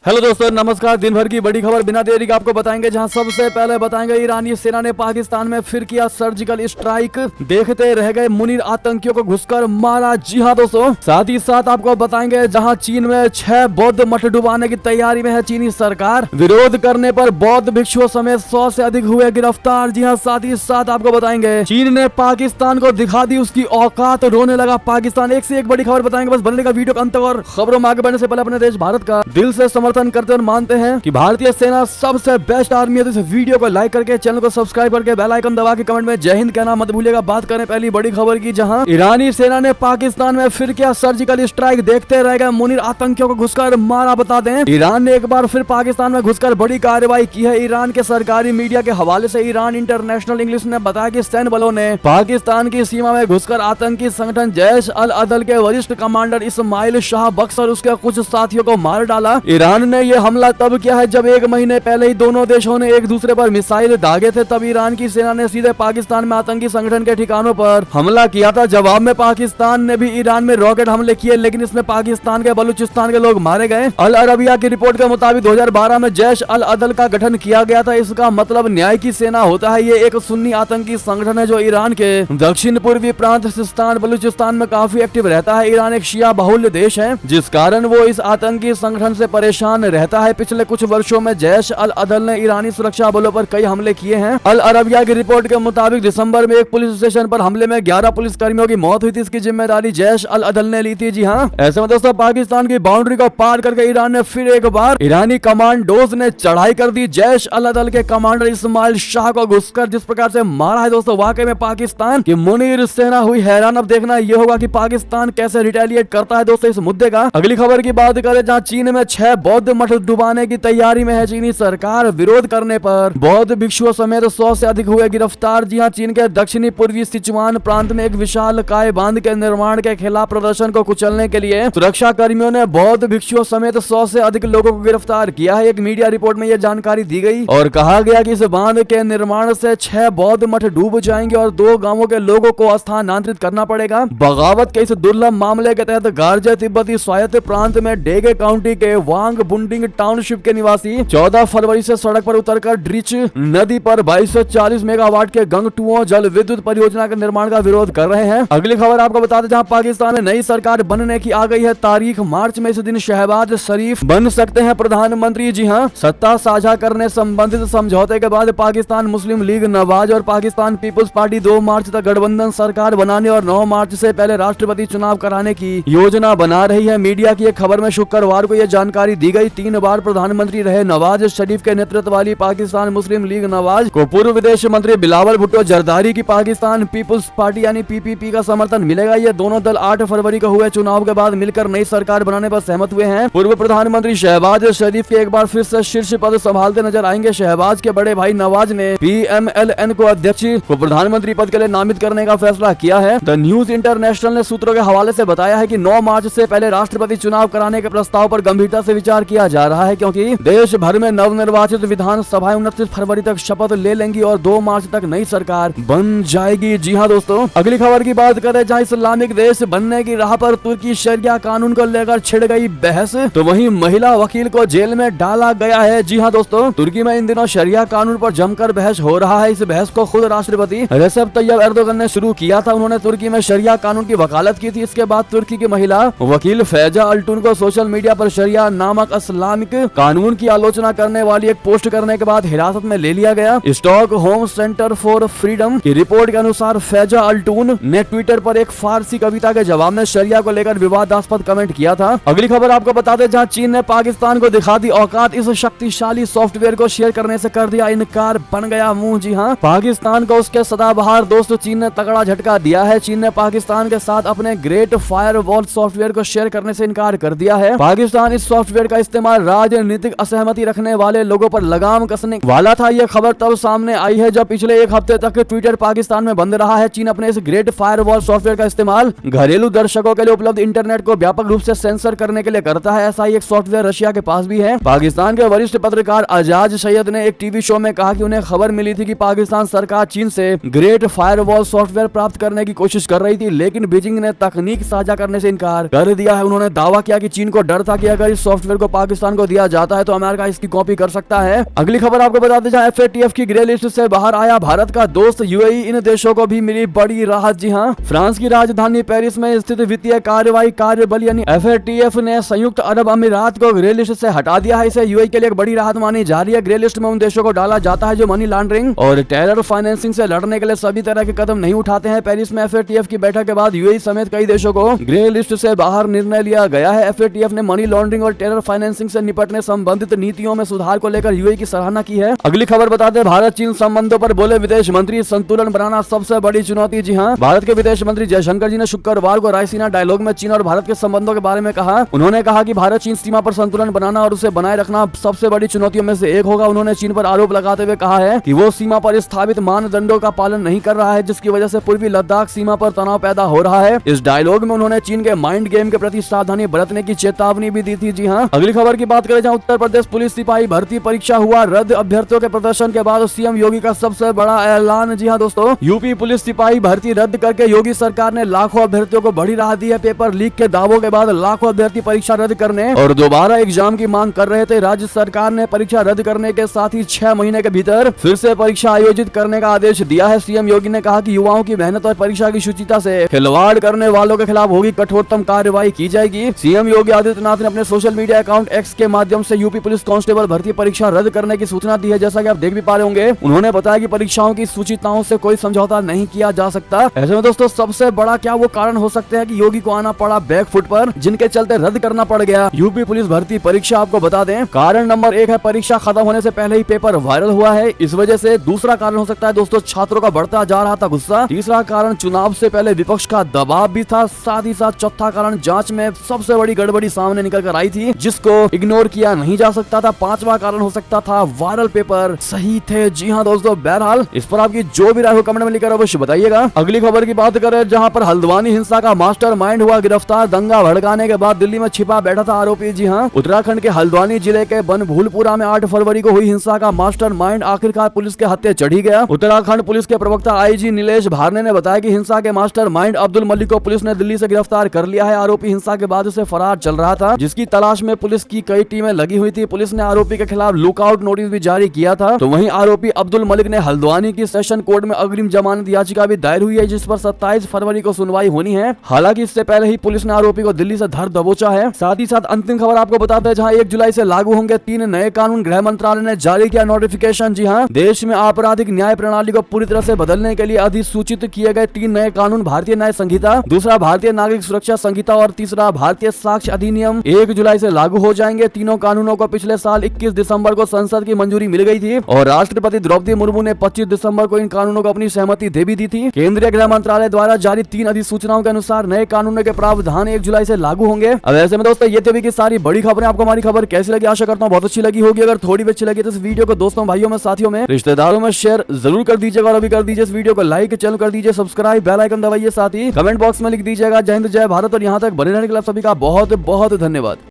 Hello दोस्तों, नमस्कार। दिन भर की बड़ी खबर बिना देरी के आपको बताएंगे, जहां सबसे पहले बताएंगे ईरानी सेना ने पाकिस्तान में फिर किया सर्जिकल स्ट्राइक। देखते रह गए मुनीर आतंकियों को घुसकर मारा। जी हां दोस्तों, साथ ही साथ आपको बताएंगे जहां चीन में 6 बौद्ध मठ डुबाने की तैयारी में है चीनी सरकार। विरोध करने पर बौद्ध भिक्षुओं समेत 100 से अधिक हुए गिरफ्तार। जी हां, साथ ही साथ आपको बताएंगे चीन ने पाकिस्तान को दिखा दी उसकी औकात, रोने लगा पाकिस्तान। एक से एक बड़ी खबर बताएंगे, बस बनने का वीडियो का अंत तक। और खबरों में आगे बढ़ने से पहले अपने देश भारत का दिल से समर्थन करते और मानते हैं कि भारतीय सेना सबसे बेस्ट आर्मी है। तो इस वीडियो को लाइक करके, चैनल को सब्सक्राइब करके, बेल आइकन दबा के कमेंट में जय हिंद कहना मत भूलिएगा। बात करें पहली बड़ी खबर की, जहां ईरानी सेना ने पाकिस्तान में फिर किया सर्जिकल स्ट्राइक। देखते रह गए मुनीर आतंकियों को घुसकर मारा। बता दें, ईरान ने एक बार फिर पाकिस्तान में घुसकर बड़ी कार्रवाई की है। ईरान के सरकारी मीडिया के हवाले से ईरान इंटरनेशनल इंग्लिश ने बताया कि सैन्य बलों ने पाकिस्तान की सीमा में घुसकर आतंकी संगठन जैश अल अदल के वरिष्ठ कमांडर इस्माइल शाह बख्श और उसके कुछ साथियों को मार डाला। ईरान ने यह हमला तब किया है जब 1 महीने पहले ही दोनों देशों ने एक दूसरे पर मिसाइल दागे थे। तब ईरान की सेना ने सीधे पाकिस्तान में आतंकी संगठन के ठिकानों पर हमला किया था। जवाब में पाकिस्तान ने भी ईरान में रॉकेट हमले किए, लेकिन इसमें पाकिस्तान के बलूचिस्तान के लोग मारे गए। अल अरबिया की रिपोर्ट के मुताबिक 2012 में जैश अल अदल का गठन किया गया था। इसका मतलब न्याय की सेना होता है। ये एक सुन्नी आतंकी संगठन है जो ईरान के दक्षिण पूर्वी प्रांत सिस्तान बलूचिस्तान में काफी एक्टिव रहता है। ईरान एक शिया बहुल्य देश है, जिस कारण वो इस आतंकी संगठन से परेशान रहता है। पिछले कुछ वर्षों में जैश अल अदल ने ईरानी सुरक्षा बलों पर कई हमले किए हैं। अल अरबिया की रिपोर्ट के मुताबिक दिसंबर में एक पुलिस स्टेशन पर हमले में 11 पुलिसकर्मियों की मौत हुई थी। इसकी जिम्मेदारी जैश अल अदल ने ली थी। जी हाँ, ऐसे में दोस्तों पाकिस्तान की बाउंड्री को पार करके ईरान ने फिर एक बार ईरानी कमांडोज ने चढ़ाई कर दी। जैश अल अदल के कमांडर इस्माइल शाह को घुसकर जिस प्रकार से मारा है दोस्तों, वाकई में पाकिस्तान की मुनीर सेना हुई हैरान। अब देखना यह होगा कि पाकिस्तान कैसे रिटेलिएट करता है दोस्तों इस मुद्दे का। अगली खबर की बात करें, जहाँ चीन में 6 बौद्ध मठ डुबाने की तैयारी में है चीनी सरकार। विरोध करने पर बौद्ध भिक्षुओं समेत 100 से अधिक हुए गिरफ्तार। जी हां, चीन के दक्षिणी पूर्वी सिचुआन प्रांत में एक विशाल काय बांध के निर्माण के खिलाफ प्रदर्शन को कुचलने के लिए सुरक्षा कर्मियों ने बौद्ध भिक्षुओं समेत 100 से अधिक लोगों को गिरफ्तार किया है। एक मीडिया रिपोर्ट में यह जानकारी दी गई और कहा गया कि इस बांध के निर्माण से 6 बौद्ध मठ डूब जाएंगे और 2 गांवों के लोगों को स्थानांतरित करना पड़ेगा। बगावत के इस दुर्लभ मामले के तहत गार्जे तिब्बती स्वायत्त प्रांत में डेगे काउंटी के वांग बुंडिंग टाउनशिप के निवासी 14 फरवरी से सड़क पर उतरकर ड्रिच नदी पर 2240 मेगावाट के गंगटुओं जल विद्युत परियोजना के निर्माण का विरोध कर रहे हैं। अगली खबर आपको बता दें, जहां पाकिस्तान में नई सरकार बनने की आ गई है तारीख। मार्च में इस दिन शहबाज शरीफ बन सकते हैं प्रधानमंत्री। जी हां, सत्ता साझा करने संबंधित समझौते के बाद पाकिस्तान मुस्लिम लीग नवाज और पाकिस्तान पीपुल्स पार्टी 2 मार्च तक गठबंधन सरकार बनाने और 9 मार्च से पहले राष्ट्रपति चुनाव कराने की योजना बना रही है। मीडिया की एक खबर में शुक्रवार को यह जानकारी दी गई। 3 बार प्रधानमंत्री रहे नवाज शरीफ के नेतृत्व वाली पाकिस्तान मुस्लिम लीग नवाज को पूर्व विदेश मंत्री बिलावल भुट्टो जरदारी की पाकिस्तान पीपुल्स पार्टी यानी पीपीपी का समर्थन मिलेगा। ये दोनों दल 8 फरवरी को हुए चुनाव के बाद मिलकर नई सरकार बनाने पर सहमत हुए हैं। पूर्व प्रधानमंत्री शहबाज शरीफ के एक बार फिर से शीर्ष पद संभालते नजर आएंगे। शहबाज के बड़े भाई नवाज ने पीएमएलएन को अध्यक्ष को प्रधानमंत्री पद के लिए नामित करने का फैसला किया है। द न्यूज इंटरनेशनल ने सूत्रों के हवाले से बताया है कि 9 मार्च से पहले राष्ट्रपति चुनाव कराने के प्रस्ताव पर गंभीरता से विचार किया जा रहा है, क्योंकि देश भर में नवनिर्वाचित विधानसभाएं 29 फरवरी तक शपथ ले लेंगी और 2 मार्च तक नई सरकार बन जाएगी। जी हां दोस्तों, अगली खबर की बात करें, जहां इस्लामिक देश बनने की राह पर तुर्की शरिया कानून को लेकर छिड़ गई बहस, तो वहीं महिला वकील को जेल में डाला गया है। जी हां दोस्तों, तुर्की में इन दिनों शरिया कानून पर जमकर बहस हो रहा है। इस बहस को खुद राष्ट्रपति रेसेप तैयब एर्दोगन ने शुरू किया था। उन्होंने तुर्की में शरिया कानून की वकालत की थी। इसके बाद तुर्की की महिला वकील फैजा अल्टून को सोशल मीडिया पर शरिया नामक इस्लामिक कानून की आलोचना करने वाली एक पोस्ट करने के बाद हिरासत में ले लिया गया। Stock home centre for freedom की रिपोर्ट के अनुसार फैजा अल्टून ने ट्विटर पर एक फारसी कविता के जवाब में शरिया को लेकर विवादास्पद कमेंट किया था। अगली खबर आपको बता दें, जहां चीन ने पाकिस्तान को दिखा दी औकात। इस शक्तिशाली सॉफ्टवेयर को शेयर करने से कर दिया इनकार, बन गया मुंह। जी हां, पाकिस्तान को उसके सदाबहार दोस्त चीन ने तगड़ा झटका दिया है। चीन ने पाकिस्तान के साथ अपने ग्रेट फायरवॉल सॉफ्टवेयर को शेयर करने से इनकार कर दिया है। पाकिस्तान इस सॉफ्टवेयर का इस्तेमाल राजनीतिक असहमति रखने वाले लोगों पर लगाम कसने वाला था। यह खबर तब सामने आई है जब पिछले 1 हफ्ते तक ट्विटर पाकिस्तान में बंद रहा है। चीन अपने इस ग्रेट फायरवॉल सॉफ्टवेयर का इस्तेमाल घरेलू दर्शकों के लिए उपलब्ध इंटरनेट को व्यापक रूप से सेंसर करने के लिए करता है। ऐसा ही एक सॉफ्टवेयर रशिया के पास भी है। पाकिस्तान के वरिष्ठ पत्रकार आजाद सैयद ने एक टीवी शो में कहा कि उन्हें खबर मिली थी कि पाकिस्तान सरकार चीन से ग्रेट फायरवॉल सॉफ्टवेयर प्राप्त करने की कोशिश कर रही थी, लेकिन बीजिंग ने तकनीक साझा करने से इनकार कर दिया है। उन्होंने दावा किया कि चीन को डर था कि अगर इस सॉफ्टवेयर को पाकिस्तान को दिया जाता है तो अमेरिका इसकी कॉपी कर सकता है। अगली खबर आपको बता दें, जहां FATF की ग्रे लिस्ट से बाहर आया भारत का दोस्त UAE, इन देशों को भी मिली बड़ी राहत। जी हां, फ्रांस की राजधानी पेरिस में स्थित वित्तीय कार्रवाई कार्यबल यानी FATF ने संयुक्त अरब अमीरात को ग्रे लिस्ट से हटा दिया है। इसे UAE के लिए एक बड़ी राहत मानी जा रही है। ग्रे लिस्ट में उन देशों को डाला जाता है जो मनी लॉन्ड्रिंग और टेरर फाइनेंसिंग से लड़ने के लिए सभी तरह के कदम नहीं उठाते हैं। पेरिस में FATF की बैठक के बाद UAE समेत कई देशों को ग्रे लिस्ट से बाहर निर्णय लिया गया है। FATF ने मनी लॉन्ड्रिंग और टेरर फाइनेंसिंग से निपटने संबंधित नीतियों में सुधार को लेकर UAE की सराहना की है। अगली खबर बता दें, भारत चीन संबंधों पर बोले विदेश मंत्री, संतुलन बनाना सबसे बड़ी चुनौती। जी हां, भारत के विदेश मंत्री जयशंकर जी ने शुक्रवार को रायसीना डायलॉग में चीन और भारत के संबंधों के बारे में कहा। उन्होंने कहा कि भारत चीन सीमा पर संतुलन बनाना और उसे बनाए रखना सबसे बड़ी चुनौतियों में से एक होगा। उन्होंने चीन पर आरोप लगाते हुए कहा है कि वो सीमा पर स्थापित मानदंडों का पालन नहीं कर रहा है, जिसकी वजह से पूर्वी लद्दाख सीमा पर तनाव पैदा हो रहा है। इस डायलॉग में उन्होंने चीन के माइंड गेम के प्रति सावधानी बरतने की चेतावनी भी दी थी। जी हां, अगली खबर की बात करें, जहां उत्तर प्रदेश पुलिस सिपाही भर्ती परीक्षा हुआ रद्द। अभ्यर्थियों के प्रदर्शन के बाद CM योगी का सबसे बड़ा ऐलान। जी हां दोस्तों, यूपी पुलिस सिपाही भर्ती रद्द करके योगी सरकार ने लाखों अभ्यर्थियों को बड़ी राहत दी है। पेपर लीक के दावों के बाद लाखों अभ्यर्थी परीक्षा रद्द करने और दोबारा एग्जाम की मांग कर रहे थे। राज्य सरकार ने परीक्षा रद्द करने के साथ ही 6 महीने के भीतर फिर से परीक्षा आयोजित करने का आदेश दिया है। CM योगी ने कहा कि युवाओं की मेहनत और परीक्षा की शुचिता से खिलवाड़ करने वालों के खिलाफ होगी कठोरतम कार्रवाई की जाएगी। CM योगी आदित्यनाथ ने अपने सोशल मीडिया अकाउंट X के माध्यम से यूपी पुलिस कांस्टेबल भर्ती परीक्षा रद्द करने की सूचना दी है। जैसा कि आप देख भी पा रहे होंगे, उन्होंने बताया कि परीक्षाओं की सूचिताओं से कोई समझौता नहीं किया जा सकता। ऐसे में दोस्तों सबसे बड़ा क्या वो कारण हो सकते हैं कि योगी को आना पड़ा बैक फुट पर, जिनके चलते रद्द करना पड़ गया यूपी पुलिस भर्ती परीक्षा। आपको बता दें, कारण नंबर 1 है परीक्षा खत्म होने से पहले ही पेपर वायरल हुआ है, इस वजह से। दूसरा कारण हो सकता है दोस्तों छात्रों का बढ़ता जा रहा था गुस्सा। तीसरा कारण चुनाव से पहले विपक्ष का दबाव भी था। साथ ही साथ चौथा कारण जांच में सबसे बड़ी गड़बड़ी सामने निकल कर आई थी, जिसको इग्नोर किया नहीं जा सकता था। पांचवा कारण हो सकता था वायरल पेपर सही थे। जी हाँ दोस्तों, बहरहाल इस पर आपकी जो भी राय हो कमेंट में लिखकर अवश्य बताइएगा। अगली खबर की बात करें, जहां पर हल्द्वानी हिंसा का मास्टरमाइंड हुआ गिरफ्तार। दंगा भड़काने के बाद दिल्ली में छिपा बैठा था आरोपी। जी हाँ, उत्तराखंड के हल्द्वानी जिले के बनभूलपुरा में 8 फरवरी को हुई हिंसा का मास्टरमाइंड आखिरकार पुलिस के हत्थे चढ़ी गया। उत्तराखंड पुलिस के प्रवक्ता IG नीलेश भारने ने बताया कि हिंसा के मास्टरमाइंड अब्दुल मलिक को पुलिस ने दिल्ली से गिरफ्तार कर लिया है। आरोपी हिंसा के बाद से फरार चल रहा था, जिसकी तलाश में पुलिस की कई टीमें लगी हुई थी। पुलिस ने आरोपी के खिलाफ लुकआउट नोटिस भी जारी किया था। तो वहीं आरोपी अब्दुल मलिक ने हल्द्वानी की सेशन कोर्ट में अग्रिम जमानत याचिका भी दायर हुई है, जिस पर 27 फरवरी को सुनवाई होनी है। हालांकि इससे पहले ही पुलिस ने आरोपी को दिल्ली से धर दबोचा है। साथ ही साथ अंतिम खबर आपको बताते हैं, जहां 1 जुलाई से लागू होंगे 3 नए कानून। गृह मंत्रालय ने जारी किया नोटिफिकेशन। जी हाँ, देश में आपराधिक न्याय प्रणाली को पूरी तरह से बदलने के लिए अधिसूचित किए गए 3 नए कानून। भारतीय न्याय संहिता, दूसरा भारतीय नागरिक सुरक्षा संहिता और तीसरा भारतीय साक्ष्य अधिनियम 1 जुलाई से लागू हो जाएंगे। तीनों कानूनों को पिछले साल 21 दिसंबर को संसद की मंजूरी मिल गई थी और राष्ट्रपति द्रौपदी मुर्मू ने 25 दिसंबर को इन कानूनों को अपनी सहमति दे भी दी थी। केंद्रीय गृह मंत्रालय द्वारा जारी 3 अधिसूचनाओं के अनुसार नए कानूनों के प्रावधान 1 जुलाई से लागू होंगे। अब ऐसे में दोस्तों ये थी सारी बड़ी खबरें। आपको हमारी खबर कैसी लगी? आशा करता हूँ बहुत अच्छी लगी होगी। अगर थोड़ी भी अच्छी लगी तो इस वीडियो को दोस्तों, भाइयों में, साथियों में, रिश्तेदारों में शेयर जरूर कर दीजिएगा और अभी कर दीजिए इस वीडियो को लाइक, चैनल कर दीजिए सब्सक्राइब, बेल आइकन दबाइए, साथ ही कमेंट बॉक्स में लिख दीजिएगा जय हिंद जय भारत। और यहाँ तक बने रहने के लिए सभी का बहुत बहुत धन्यवाद।